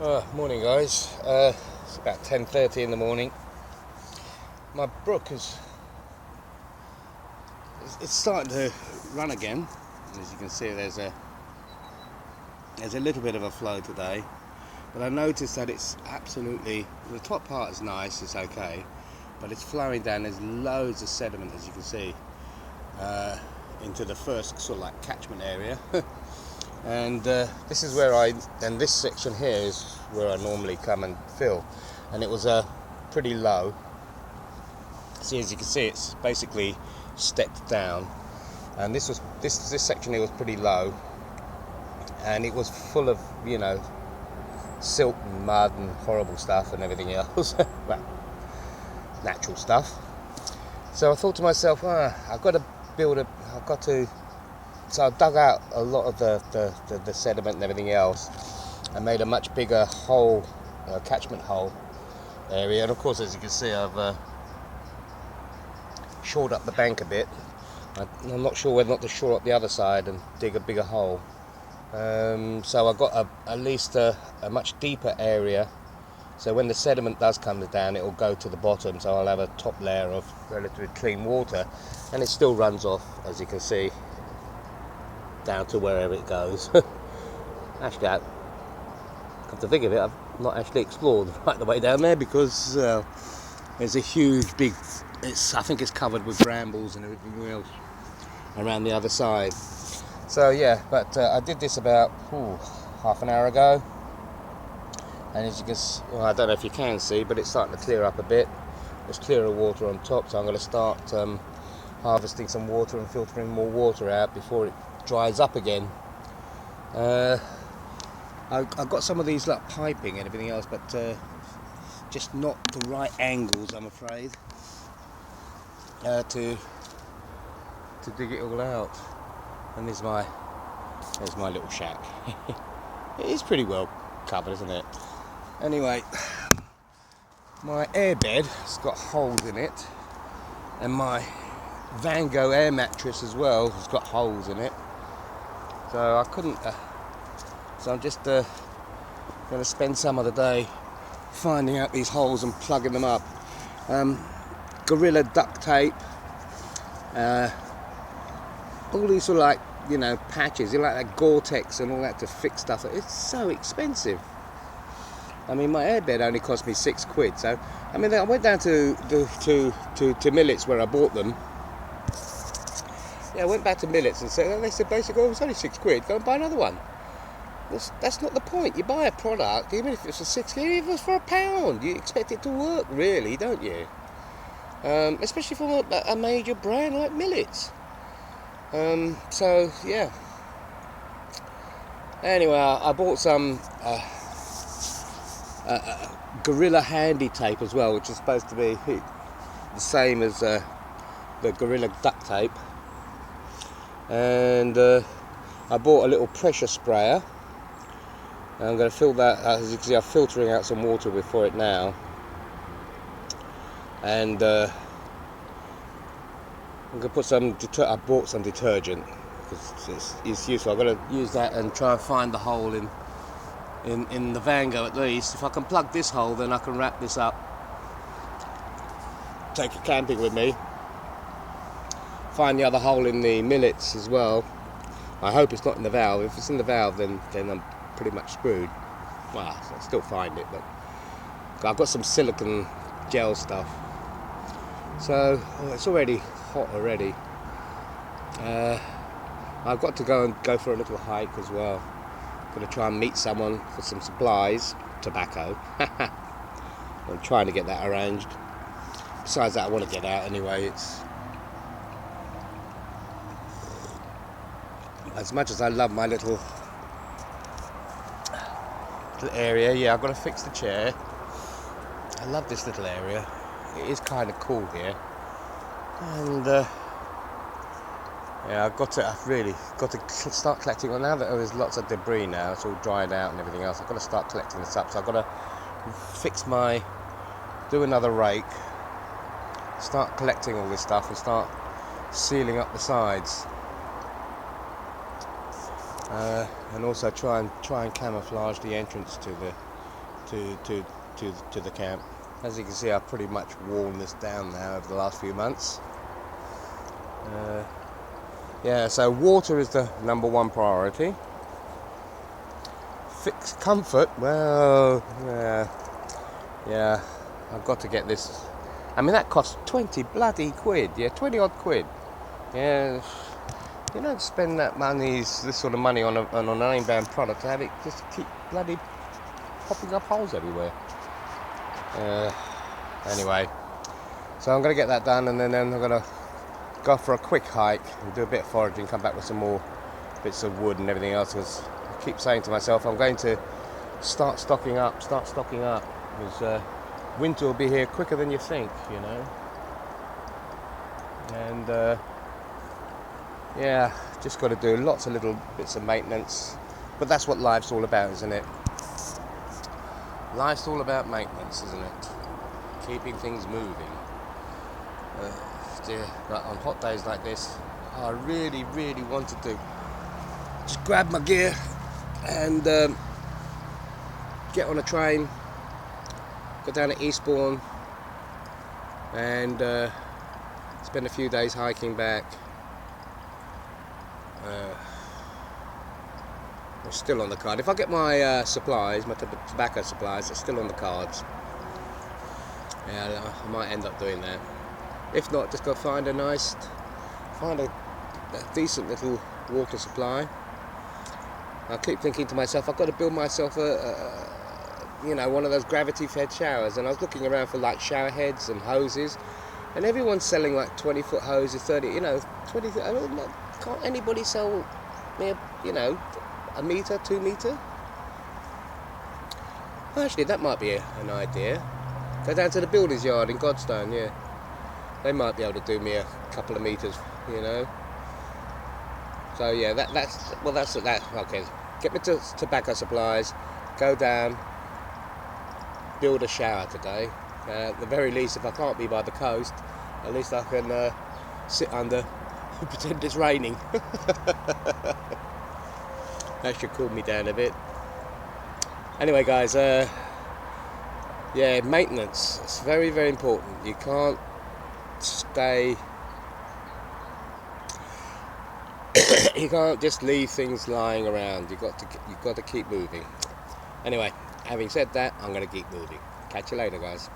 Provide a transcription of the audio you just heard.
Morning guys, it's about 10:30 in the morning. My brook it's starting to run again. As you can see, there's a little bit of a flow today, but I noticed that it's absolutely, the top part is nice, it's okay, but it's flowing down. There's loads of sediment, as you can see, into the first sort of like catchment area. And this is where and this section here is where I normally come and fill, and it was pretty low. See, as you can see, it's basically stepped down, and this section here was pretty low, and it was full of, you know, silt and mud and horrible stuff and everything else. Well, natural stuff. So I thought to myself, I've got to. So I dug out a lot of the sediment and everything else, and made a much bigger hole, catchment hole area. And of course, as you can see, I've shored up the bank a bit. I'm not sure whether or not to shore up the other side and dig a bigger hole. So I've got at least a much deeper area. So when the sediment does come down, it will go to the bottom. So I'll have a top layer of relatively clean water, and it still runs off, as you can see, down to wherever it goes. Actually, come to think of it, I've not actually explored right the way down there, because there's a huge big, I think it's covered with brambles and everything else around the other side. So yeah, but I did this about half an hour ago, and as you can see, well, I don't know if you can see, but it's starting to clear up a bit. There's clearer water on top, so I'm going to start harvesting some water and filtering more water out before it dries up again. I've got some of these like piping and everything else, but just not the right angles, I'm afraid, to dig it all out. And there's my little shack. It is pretty well covered, isn't it? Anyway, my airbed has got holes in it, and my Van Gogh air mattress as well has got holes in it. So I couldn't. So I'm just going to spend some of the day finding out these holes and plugging them up. Gorilla duct tape. All these sort of like, you know, patches. You like that Gore-Tex and all that to fix stuff. It's so expensive. I mean, my airbed only cost me £6. So I mean, I went down to Millets where I bought them. Yeah, I went back to Millets and said, they said basically, it's only £6. Go and buy another one. That's not the point. You buy a product, even if it's for £6, even if it's for £1, you expect it to work, really, don't you? Especially from a major brand like Millets. So yeah. Anyway, I bought some Gorilla Handy tape as well, which is supposed to be the same as the Gorilla duct tape. And I bought a little pressure sprayer. I'm going to fill that, as you can see, I'm filtering out some water before it now. And I'm going to put some, I bought some detergent, because it's useful. I'm going to use that and try and find the hole in the Van Gogh at least. If I can plug this hole, then I can wrap this up, take it camping with me. Find the other hole in the Millets as well. I hope it's not in the valve. If it's in the valve, then I'm pretty much screwed. Well, I'll still find it, but I've got some silicone gel stuff. So it's already hot already. I've got to go for a little hike as well. Going to try and meet someone for some supplies, tobacco. I'm trying to get that arranged. Besides that, I want to get out anyway. It's as much as I love my little area. Yeah, I've got to fix the chair. I love this little area. It is kind of cool here, and yeah, I've really got to start collecting. Well, now that there's lots of debris now, it's all dried out and everything else, I've got to start collecting this up. So I've got to do another rake, start collecting all this stuff, and start sealing up the sides. And also try and camouflage the entrance to to the camp. As you can see, I've pretty much worn this down now over the last few months. Yeah, so water is the number one priority. Fixed comfort, well, yeah, I've got to get this. I mean, that costs 20 bloody quid, yeah, 20 odd quid. Yeah, you don't spend that money, this sort of money on a name brand product to have it just keep bloody popping up holes everywhere. Anyway, so I'm going to get that done, and then I'm going to go for a quick hike and do a bit of foraging, come back with some more bits of wood and everything else, because I keep saying to myself I'm going to start stocking up, because winter will be here quicker than you think, you know. And yeah, just got to do lots of little bits of maintenance, but that's what life's all about, isn't it? Life's all about maintenance, isn't it? Keeping things moving. Dear, but on hot days like this, I really wanted to just grab my gear and get on a train, go down to Eastbourne, and spend a few days hiking back. It's still on the card. If I get my supplies, my tobacco supplies, it's still on the cards. Yeah, I might end up doing that. If not, just go find a decent little water supply. I keep thinking to myself, I've got to build myself one of those gravity-fed showers. And I was looking around for like shower heads and hoses, and everyone's selling like 20-foot hoses, 20. Can't anybody sell me a meter, 2 meter? Actually, that might be an idea. Go down to the builder's yard in Godstone, yeah. They might be able to do me a couple of meters, you know. So yeah, that's okay. Get me to tobacco supplies, go down, build a shower today. At the very least, if I can't be by the coast, at least I can sit under and pretend it's raining. That should cool me down a bit. Anyway, guys, yeah, maintenance. It's very important. You can't stay. You can't just leave things lying around. You've got to keep moving. Anyway, having said that, I'm going to keep moving. Catch you later, guys.